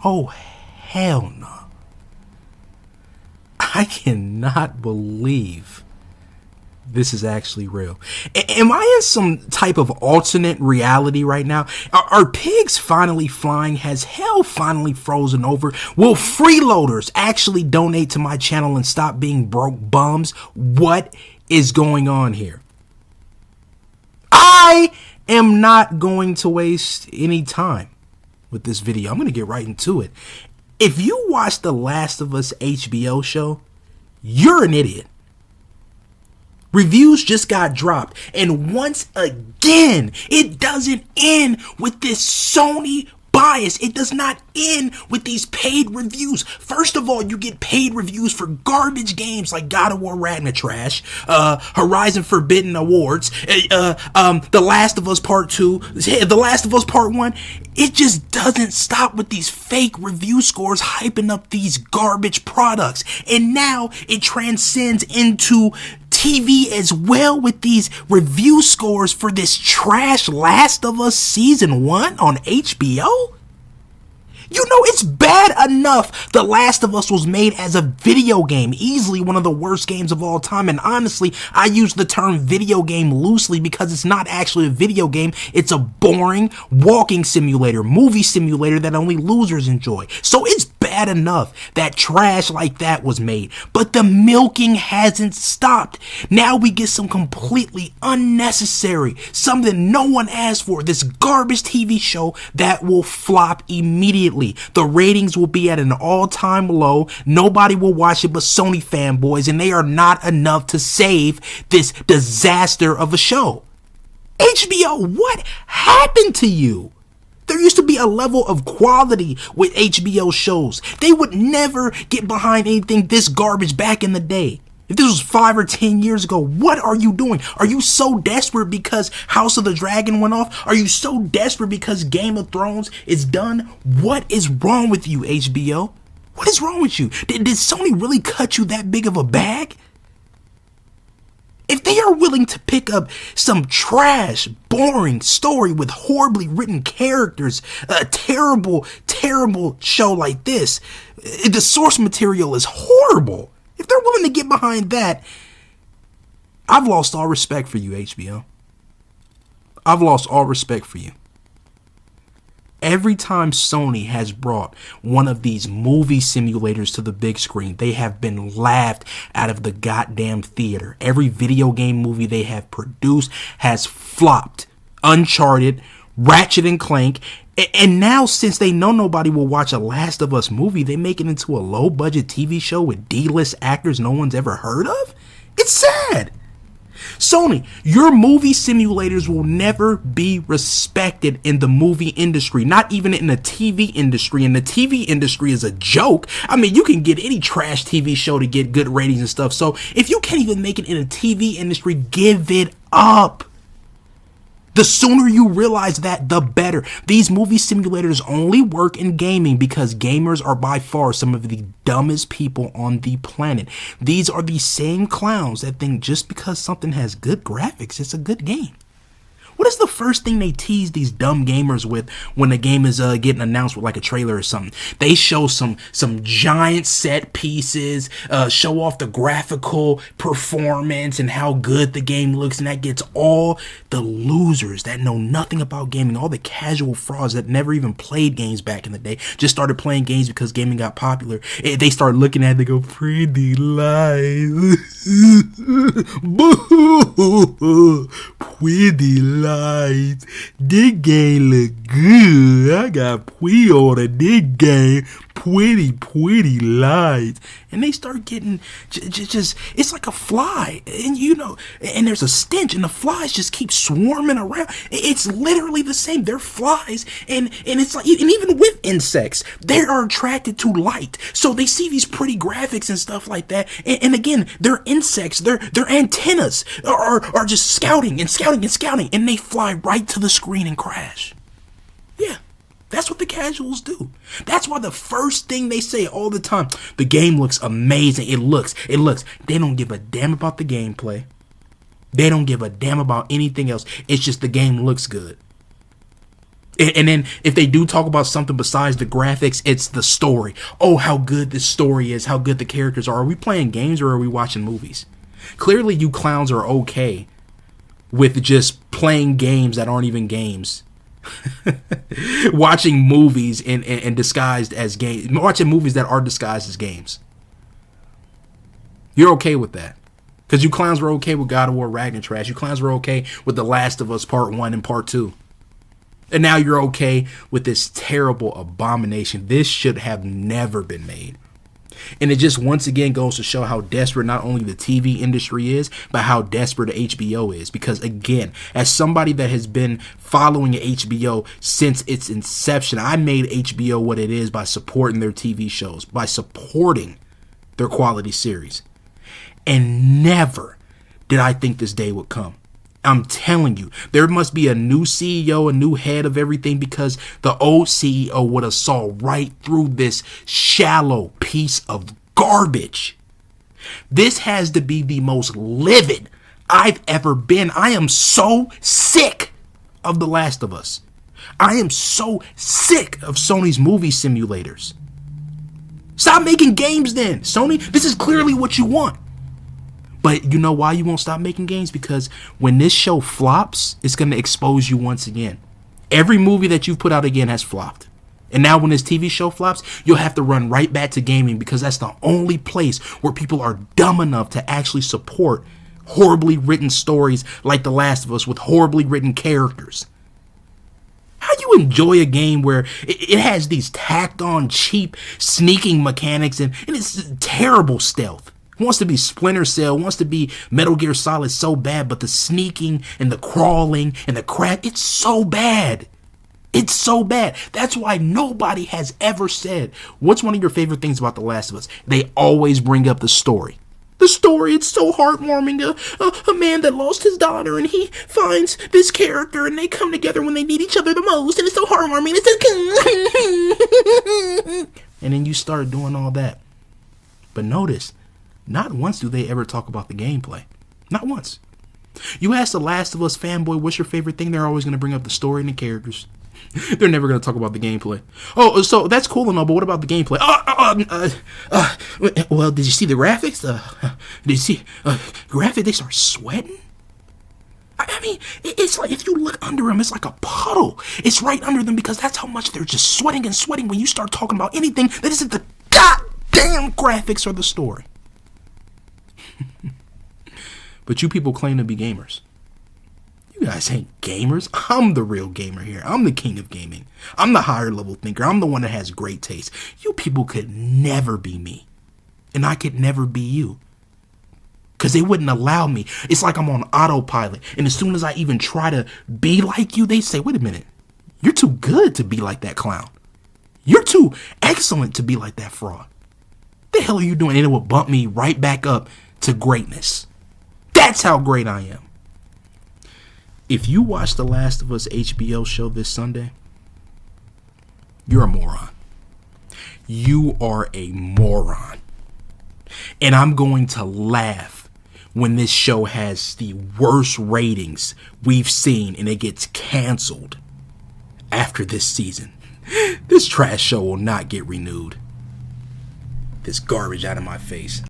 Oh, hell no. I cannot believe this is actually real. Am I in some type of alternate reality right now? Are pigs finally flying? Has hell finally frozen over? Will freeloaders actually donate to my channel and stop being broke bums? What is going on here? I am not going to waste any time with this video. I'm going to get right into it. If you watch the Last of Us HBO show, you're an idiot. Reviews just got dropped, and once again, it doesn't end with this Sony bias. It does not end with these paid reviews. First of all, you get paid reviews for garbage games like God of War Ragnarok, Horizon Forbidden Awards, The Last of Us Part 2, The Last of Us Part 1. It just doesn't stop with these fake review scores hyping up these garbage products. And now it transcends into TV as well with these review scores for this trash Last of Us Season 1 on HBO. You know, it's bad enough The Last of Us was made as a video game, easily one of the worst games of all time. And honestly, I use the term video game loosely because it's not actually a video game. It's a boring walking simulator, movie simulator that only losers enjoy. So it's bad enough that trash like that was made, but the milking hasn't stopped. Now we get some completely unnecessary, something no one asked for, this garbage TV show that will flop immediately. The ratings will be at an all-time low. Nobody will watch it but Sony fanboys, and they are not enough to save this disaster of a show. HBO, what happened to you? There used to be a level of quality with HBO shows. They would never get behind anything this garbage back in the day. If this was 5 or 10 years ago, what are you doing? Are you so desperate because House of the Dragon went off? Are you so desperate because Game of Thrones is done? What is wrong with you, HBO? What is wrong with you? Did Sony really cut you that big of a bag? If they are willing to pick up some trash, boring story with horribly written characters, a terrible, terrible show like this, the source material is horrible. If they're willing to get behind that, I've lost all respect for you, HBO. I've lost all respect for you. Every time Sony has brought one of these movie simulators to the big screen, they have been laughed out of the goddamn theater. Every video game movie they have produced has flopped. Uncharted, Ratchet and Clank, and now since they know nobody will watch a Last of Us movie, they make it into a low-budget TV show with D-list actors no one's ever heard of? It's sad. Sony, your movie simulators will never be respected in the movie industry, not even in the TV industry. And the TV industry is a joke. I mean, you can get any trash TV show to get good ratings and stuff. So if you can't even make it in the TV industry, give it up. The sooner you realize that, the better. These movie simulators only work in gaming because gamers are by far some of the dumbest people on the planet. These are the same clowns that think just because something has good graphics, it's a good game. What is the first thing they tease these dumb gamers with when the game is getting announced with like a trailer or something? They show some giant set pieces, show off the graphical performance and how good the game looks, and that gets all the losers that know nothing about gaming, all the casual frauds that never even played games back in the day, just started playing games because gaming got popular. They start looking at it, they go, pretty lies. Boo. Pretty lies. This game look good. I got pre-ordered this game. Pretty lights. And they start getting just it's like a fly, and you know, and there's a stench, and the flies just keep swarming around. It's literally the same. They're flies, and it's like, and even with insects, they are attracted to light, so they see these pretty graphics and stuff like that. And again, they're insects. Their antennas are just scouting, and they fly right to the screen and crash. Yeah. That's what the casuals do. That's why the first thing they say all the time, the game looks amazing. It looks. They don't give a damn about the gameplay. They don't give a damn about anything else. It's just the game looks good. And then if they do talk about something besides the graphics, it's the story. Oh, how good this story is, how good the characters are. Are we playing games or are we watching movies? Clearly you clowns are okay with just playing games that aren't even games. Watching movies and disguised as games. Watching movies that are disguised as games. You're okay with that. Because you clowns were okay with God of War Ragnarok trash. You clowns were okay with The Last of Us Part 1 and Part 2. And now you're okay with this terrible abomination. This should have never been made. And it just once again goes to show how desperate not only the TV industry is, but how desperate HBO is. Because again, as somebody that has been following HBO since its inception, I made HBO what it is by supporting their TV shows, by supporting their quality series. And never did I think this day would come. I'm telling you, there must be a new CEO, a new head of everything, because the old CEO would have saw right through this shallow piece of garbage. This has to be the most livid I've ever been. I am so sick of The Last of Us. I am so sick of Sony's movie simulators. Stop making games then, Sony. This is clearly what you want. But you know why you won't stop making games? Because when this show flops, it's going to expose you once again. Every movie that you've put out again has flopped. And now when this TV show flops, you'll have to run right back to gaming, because that's the only place where people are dumb enough to actually support horribly written stories like The Last of Us with horribly written characters. How do you enjoy a game where it has these tacked on cheap sneaking mechanics and it's terrible stealth? Wants to be Splinter Cell, wants to be Metal Gear Solid so bad, but the sneaking and the crawling and the crap, it's so bad. It's so bad. That's why nobody has ever said, what's one of your favorite things about The Last of Us? They always bring up the story. The story, it's so heartwarming. A man that lost his daughter and he finds this character and they come together when they need each other the most. And it's so heartwarming. And then you start doing all that. But notice, not once do they ever talk about the gameplay. Not once. You ask The Last of Us fanboy, what's your favorite thing? They're always going to bring up the story and the characters. They're never going to talk about the gameplay. Oh, so that's cool and all, but what about the gameplay? Well, did you see the graphics? Did you see graphics? They start sweating. I mean, it's like if you look under them, it's like a puddle. It's right under them because that's how much they're just sweating and sweating when you start talking about anything that isn't the goddamn graphics or the story. But you people claim to be gamers. You guys ain't gamers. I'm the real gamer here. I'm the king of gaming. I'm the higher level thinker. I'm the one that has great taste. You people could never be me. And I could never be you. Because they wouldn't allow me. It's like I'm on autopilot. And as soon as I even try to be like you, they say, wait a minute. You're too good to be like that clown. You're too excellent to be like that fraud. What the hell are you doing? And it will bump me right back up to greatness. That's how great I am. If you watch The Last of Us HBO show this Sunday, you're a moron. You are a moron. And I'm going to laugh when this show has the worst ratings we've seen and it gets canceled after this season. This trash show will not get renewed. This garbage out of my face.